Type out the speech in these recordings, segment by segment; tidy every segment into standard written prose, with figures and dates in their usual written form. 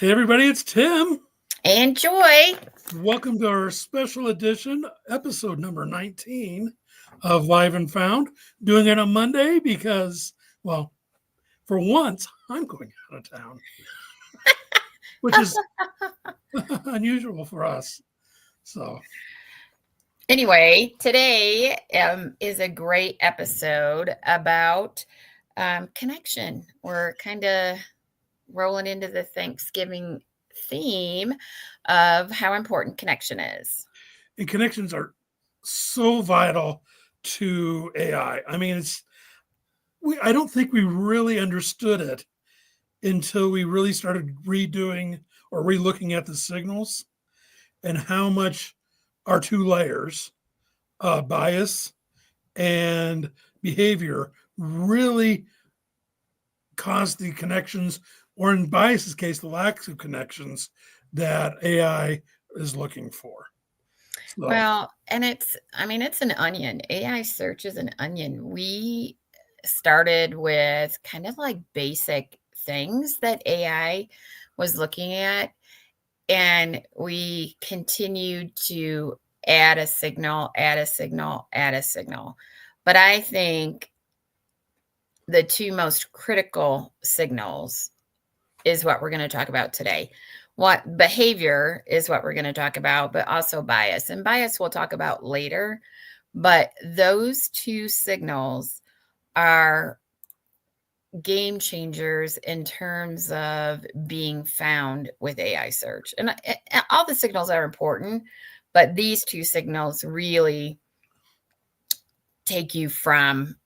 Hey, everybody, it's Tim. And Joy. Welcome to our special edition, episode number 19 of Live and Found. Doing it on Monday because, well, for once, I'm going out of town, which is unusual for us. So, Anyway, today is a great episode about connection. We're kind of rolling into the Thanksgiving theme of how important connection is. and connections are so vital to AI. I mean, I don't think we really understood it until we really started redoing or relooking at the signals and how much our two layers, bias and behavior, really cause the connections, or in bias's case, the lack of connections that AI is looking for. So, Well, and it's an onion. AI search is an onion. We started with kind of like basic things that AI was looking at, and we continued to add a signal, add a signal, add a signal. But I think the two most critical signals is what we're going to talk about today. What behavior is what we're going to talk about, but also bias. And bias we'll talk about later. But those two signals are game changers in terms of being found with AI search. And all the signals are important, but these two signals really take you from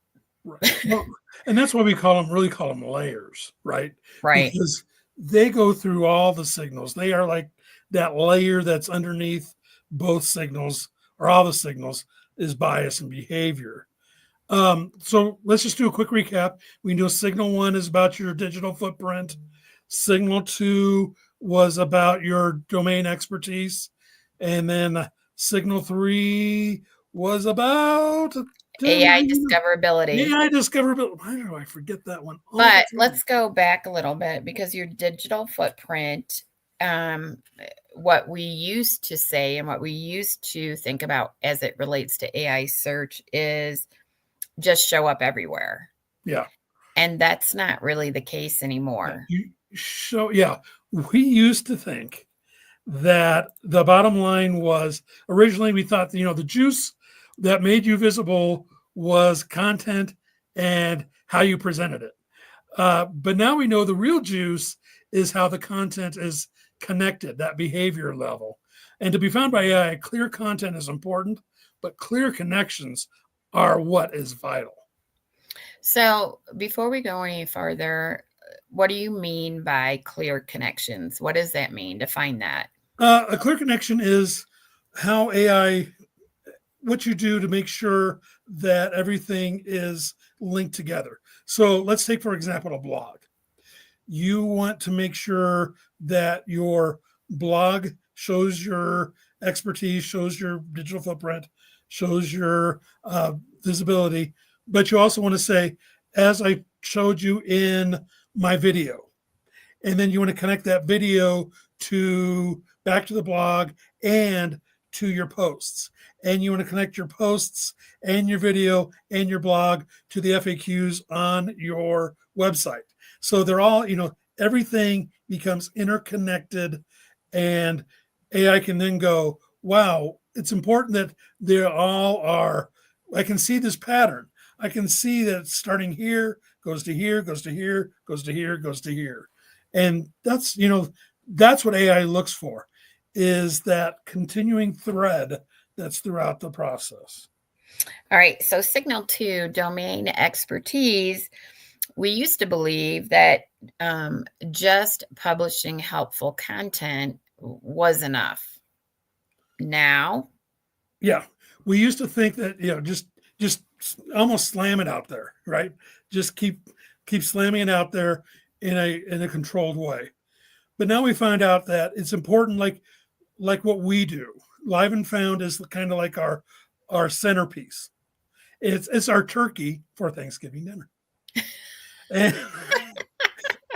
right. Well, and that's why we really call them layers, right? right. Because they go through all the signals. They are like that layer that's underneath both signals, or all the signals, is bias and behavior. So let's just do a quick recap. We know signal one is about your digital footprint. Signal two was about your domain expertise. And then signal three was about AI discoverability. AI discoverability. Why do I forget that one? But let's go back a little bit, because your digital footprint, what we used to say and what we used to think about as it relates to AI search is just show up everywhere. Yeah. And that's not really the case anymore. We used to think that the bottom line was, originally we thought, the juice that made you visible was content and how you presented it. But now we know the real juice is how the content is connected, that behavior level. And to be found by AI, clear content is important, but clear connections are what is vital. So before we go any further, what do you mean by clear connections? What does that mean? Define that. A clear connection is how AI, what you do to make sure that everything is linked together. So let's take, for example, a blog. You want to make sure that your blog shows your expertise, shows your digital footprint, shows your visibility, but you also want to say, as I showed you in my video. And then you want to connect that video back to the blog and to your posts. And you want to connect your posts and your video and your blog to the FAQs on your website. So they're all, everything becomes interconnected, and AI can then go, wow, it's important that they all are, I can see this pattern. I can see that it's starting here, goes to here, goes to here, goes to here, goes to here. And that's what AI looks for, is that continuing thread that's throughout the process. All right. So signal two, domain expertise. We used to believe that just publishing helpful content was enough. Now, yeah, we used to think that just almost slam it out there, right? Just keep slamming it out there in a controlled way. But now we find out that it's important, like what we do. Live and Found is kind of like our centerpiece. It's our turkey for Thanksgiving dinner. And,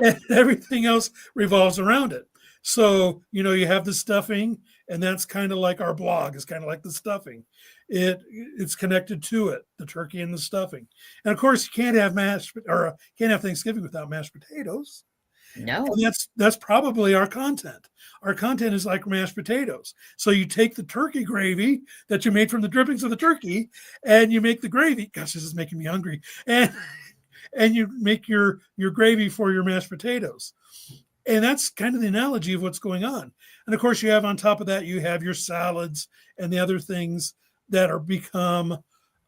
and everything else revolves around it. So, you have the stuffing, and that's kind of like our blog is kind of like the stuffing. It's connected to it, the turkey and the stuffing. And of course, you can't have can't have Thanksgiving without mashed potatoes. No. And that's probably our content. Our content is like mashed potatoes. So you take the turkey gravy that you made from the drippings of the turkey, and you make the gravy. Gosh, this is making me hungry. And you make your gravy for your mashed potatoes. And that's kind of the analogy of what's going on. And of course, you have on top of that, you have your salads and the other things that are become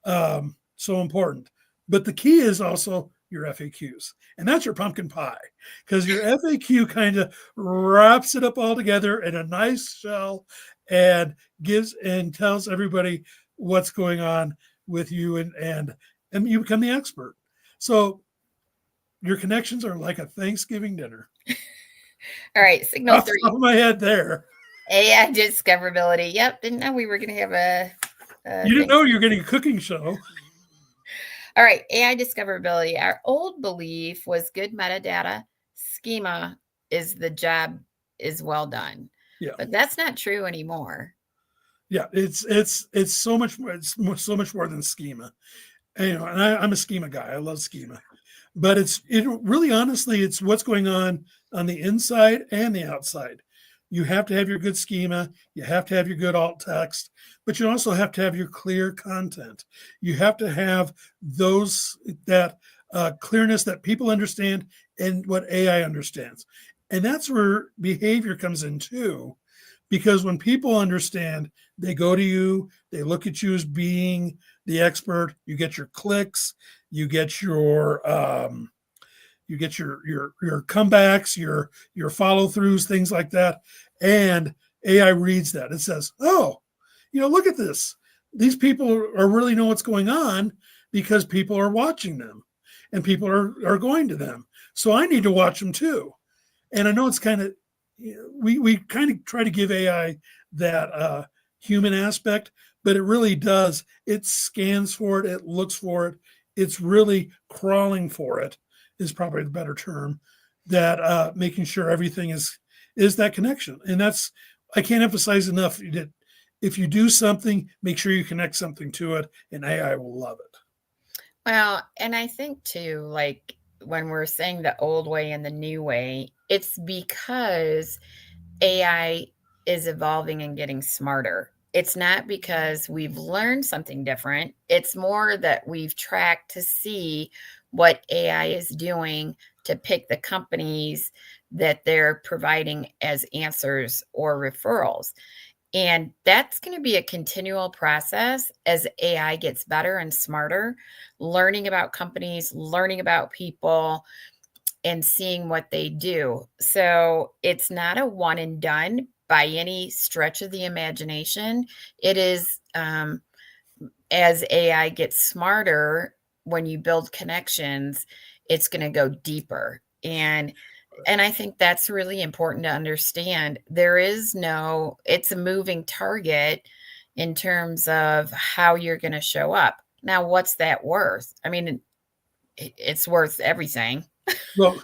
so important. But the key is also your FAQs, and that's your pumpkin pie, because your FAQ kind of wraps it up all together in a nice shell and gives and tells everybody what's going on with you, and you become the expert. So your connections are like a Thanksgiving dinner. All right, signal Off the top three. of my head there. AI discoverability. Yep, didn't know we were going to have a You didn't thing. know you were getting a cooking show. All right, AI discoverability. Our old belief was good metadata schema is the job is well done. Yeah. But that's not true anymore. Yeah, it's so much more. It's so much more than schema. And, I'm a schema guy. I love schema, but it really honestly, it's what's going on the inside and the outside. You have to have your good schema. You have to have your good alt text, but you also have to have your clear content. You have to have that clearness that people understand and what AI understands, and that's where behavior comes in too. Because when people understand, they go to you, they look at you as being the expert. You get your clicks, you get your comebacks, your follow throughs, things like that, and AI reads that. It says, "Oh, look at this. These people are really know what's going on because people are watching them, and people are going to them. So I need to watch them too." And I know it's kind of we kind of try to give AI that human aspect, but it really does. It scans for it, it looks for it, it's really crawling for it is probably the better term. That making sure everything is that connection, and that's I can't emphasize enough that if you do something, make sure you connect something to it, and AI will love it. Well, and I think too, like when we're saying the old way and the new way, it's because AI is evolving and getting smarter. It's not because we've learned something different. It's more that we've tracked to see what AI is doing to pick the companies that they're providing as answers or referrals. And that's going to be a continual process as AI gets better and smarter, learning about companies, learning about people, and seeing what they do. So it's not a one and done by any stretch of the imagination. It is as AI gets smarter, when you build connections, it's going to go deeper. And I think that's really important to understand. It's a moving target in terms of how you're going to show up. Now, what's that worth? I mean, it's worth everything. Well,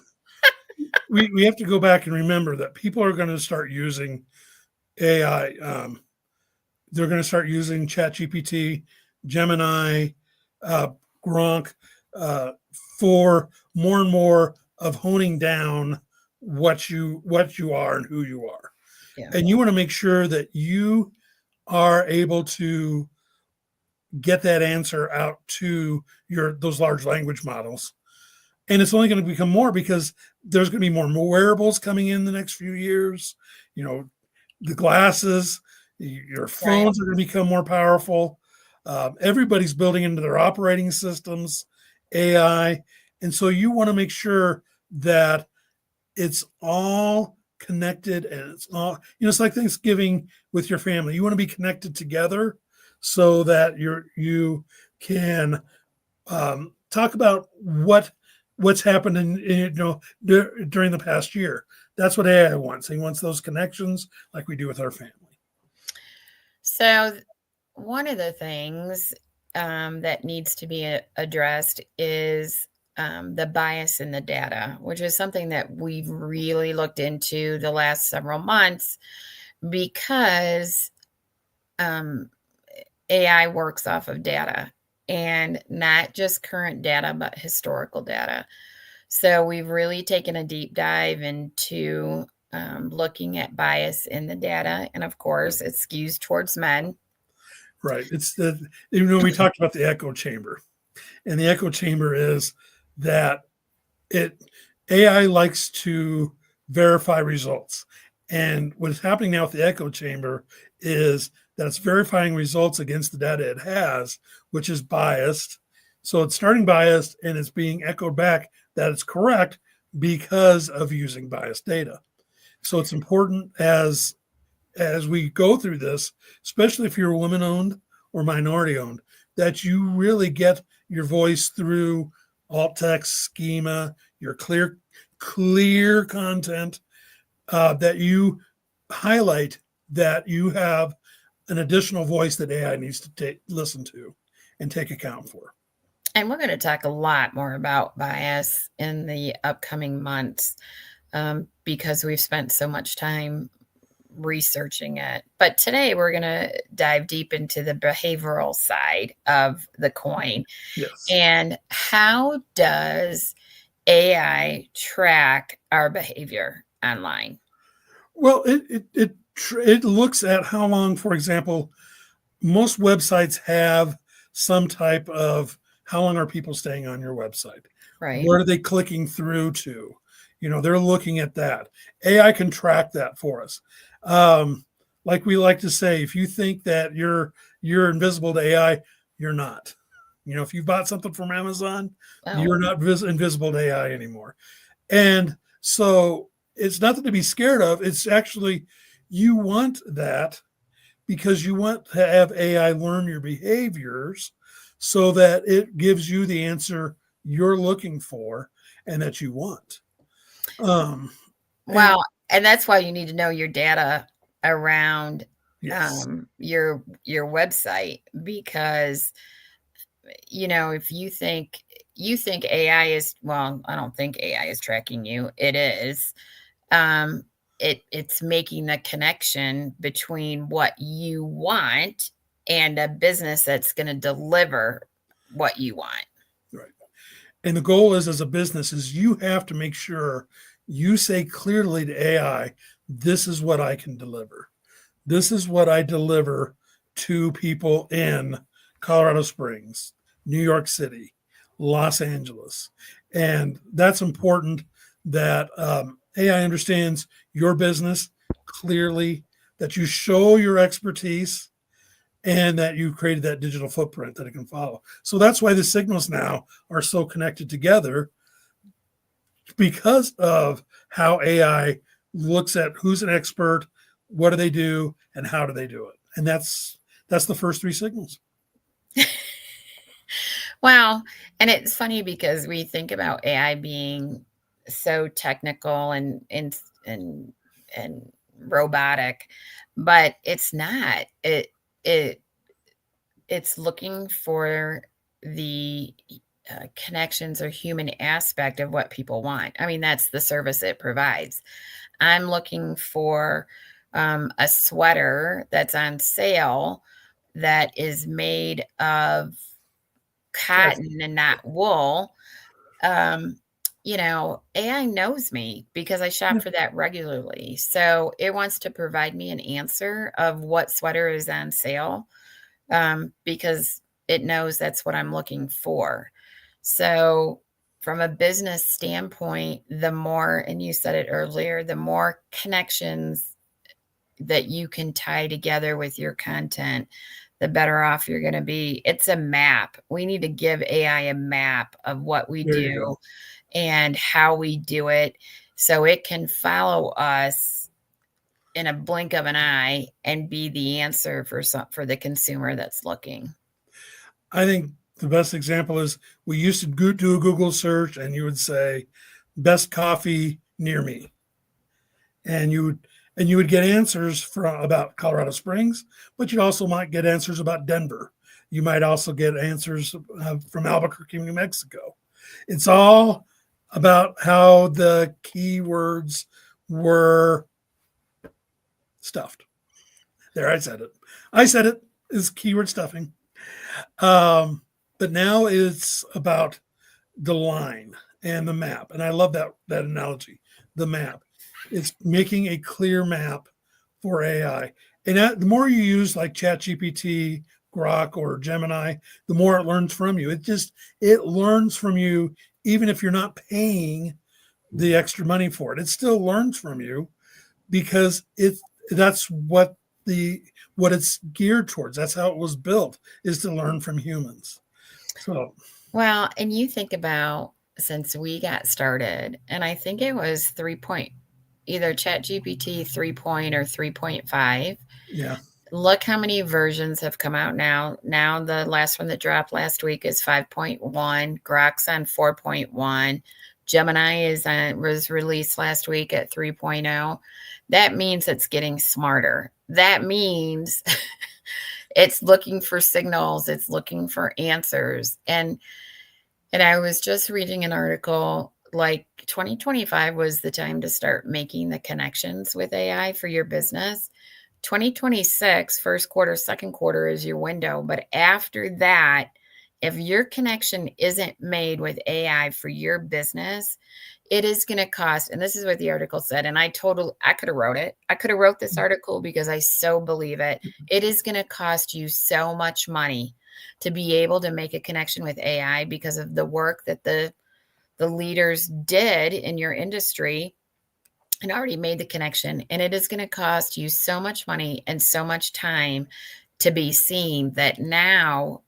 we have to go back and remember that people are going to start using AI. They're going to start using ChatGPT, Gemini, uh, Gronk for more and more of honing down what you are and who you are. Yeah. And you want to make sure that you are able to get that answer out to those large language models. And it's only going to become more because there's going to be more wearables coming in the next few years. The glasses, your phones are going to become more powerful. Everybody's building into their operating systems AI. And so you want to make sure that it's all connected, and it's all, it's like Thanksgiving with your family. You want to be connected together so that you can talk about what's happened during the past year. That's what AI wants. He wants those connections like we do with our family. So one of the things that needs to be addressed is the bias in the data, which is something that we've really looked into the last several months because AI works off of data and not just current data, but historical data. So we've really taken a deep dive into looking at bias in the data. And of course, it skews towards men. Right. It's the, we talked about the echo chamber, and the echo chamber is that AI likes to verify results. And what's happening now with the echo chamber is that it's verifying results against the data it has, which is biased. So it's starting biased and it's being echoed back that it's correct because of using biased data. So it's important as we go through this, especially if you're woman owned or minority owned, that you really get your voice through alt text schema, your clear content, that you highlight that you have an additional voice that AI needs to listen to and take account for. And we're going to talk a lot more about bias in the upcoming months because we've spent so much time researching it. But today we're going to dive deep into the behavioral side of the coin. Yes. And how does AI track our behavior online? Well, it looks at how long, for example, most websites have some type of how long are people staying on your website? Right. What are they clicking through to? They're looking at that. AI can track that for us. Like we like to say, if you think that you're invisible to AI, you're not. If you bought something from Amazon, you're not invisible to AI anymore. And so it's nothing to be scared of. It's actually, you want that because you want to have AI learn your behaviors so that it gives you the answer you're looking for and that you want. Wow. And that's why you need to know your data around yes. your website, because if you think AI is, well, I don't think AI is tracking you. It is. It's making the connection between what you want and a business that's going to deliver what you want. Right. And the goal is, as a business, is you have to make sure you say clearly to AI, this is what I can deliver. This is what I deliver to people in Colorado Springs, New York City, Los Angeles. And that's important that AI understands your business clearly, that you show your expertise, and that you created that digital footprint that it can follow. So that's why the signals now are so connected together, because of how AI looks at who's an expert, what do they do, and how do they do it. And that's the first three signals. Wow. And it's funny because we think about AI being so technical and robotic, but it's not. It's looking for the connections or human aspect of what people want. I mean, that's the service it provides. I'm looking for a sweater that's on sale that is made of cotton and not wool. AI knows me because I shop for that regularly. So it wants to provide me an answer of what sweater is on sale because it knows that's what I'm looking for. So from a business standpoint, the more, and you said it earlier, the more connections that you can tie together with your content, the better off you're going to be. It's a map. We need to give AI a map of what we do and how we do it so it can follow us in a blink of an eye and be the answer for the consumer that's looking. I think the best example is we used to do a Google search and you would say best coffee near me. And you would get answers about Colorado Springs, but you also might get answers about Denver. You might also get answers from Albuquerque, New Mexico. It's all about how the keywords were stuffed. There, I said it. I said it is keyword stuffing. But now it's about the line and the map. And I love that analogy, the map. It's making a clear map for AI. And the more you use like ChatGPT, Grok, or Gemini, the more it learns from you. It learns from you, even if you're not paying the extra money for it. It still learns from you because that's what it's geared towards. That's how it was built, is to learn from humans. So, well, and you think about since we got started, and I think it was either ChatGPT 3 or 3.5. yeah. Look how many versions have come out now. Now the last one that dropped last week is 5.1. Grok's on 4.1. Gemini was released last week at 3.0. That means it's getting smarter. That means it's looking for signals. It's looking for answers. And I was just reading an article, like 2025 was the time to start making the connections with AI for your business. 2026, first quarter, second quarter is your window. But after that, if your connection isn't made with AI for your business, it is going to cost, and this is what the article said, and I could have wrote it. I could have wrote this article because I so believe it. It is going to cost you so much money to be able to make a connection with AI because of the work that the leaders did in your industry and already made the connection. And it is going to cost you so much money and so much time to be seen that now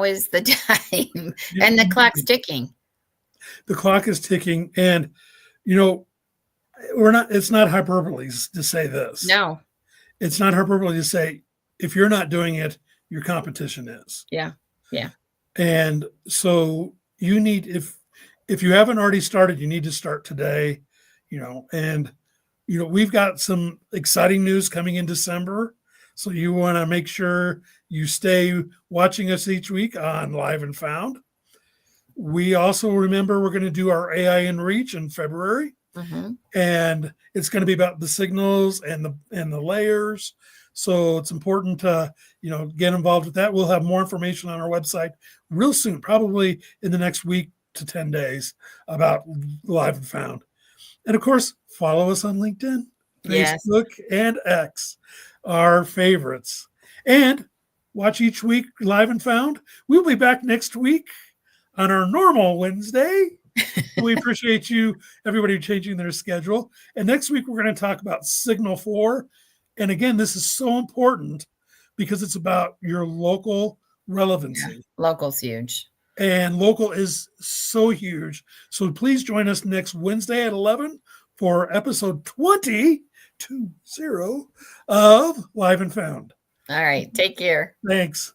is the time, and the clock's ticking. The clock is ticking, and it's not hyperbole to say this. No, it's not hyperbole to say if you're not doing it, your competition is. Yeah. And so you need, if you haven't already started, you need to start today. And we've got some exciting news coming in December. So you want to make sure you stay watching us each week on Live and Found. We also remember we're going to do our AI in Reach in February. Mm-hmm. And it's going to be about the signals and the layers. So it's important to, get involved with that. We'll have more information on our website real soon, probably in the next week to 10 days, about Live and Found. And of course, follow us on LinkedIn, Yes. Facebook, and X, our favorites. And watch each week Live and Found. We'll be back next week on our normal Wednesday. We appreciate everybody changing their schedule. And next week, we're going to talk about Signal 4. And again, this is so important because it's about your local relevancy. Yeah. Local's huge. And local is so huge. So please join us next Wednesday at 11 for episode 20 of Live and Found. All right. Take care. Thanks.